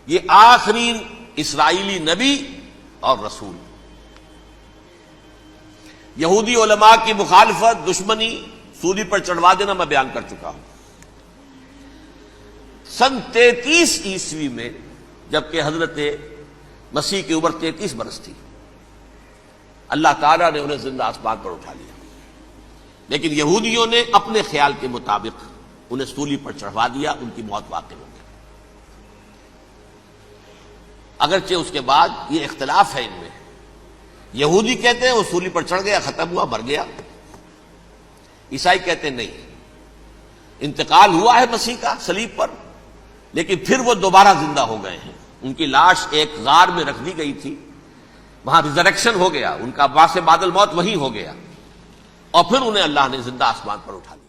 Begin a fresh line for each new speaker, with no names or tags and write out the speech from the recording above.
یہ آخری اسرائیلی نبی اور رسول. یہودی علماء کی مخالفت، دشمنی، سولی پر چڑھوا دینا میں بیان کر چکا ہوں. سن 33 عیسوی میں جبکہ حضرت مسیح کی عمر 33 برس تھی، اللہ تعالیٰ نے انہیں زندہ آسمان پر اٹھا لیا، لیکن یہودیوں نے اپنے خیال کے مطابق انہیں سولی پر چڑھوا دیا، ان کی موت واقع ہو گئی. اگرچہ اس کے بعد یہ اختلاف ہے ان میں، یہودی کہتے ہیں وہ سولی پر چڑھ گیا، ختم ہوا، مر گیا. عیسائی کہتے ہیں نہیں، انتقال ہوا ہے مسیح کا صلیب پر، لیکن پھر وہ دوبارہ زندہ ہو گئے ہیں. ان کی لاش ایک غار میں رکھ دی گئی تھی، وہاں ریزریکشن ہو گیا، ان کا باعث بعد الموت وہی ہو گیا، اور پھر انہیں اللہ نے زندہ آسمان پر اٹھا لیا.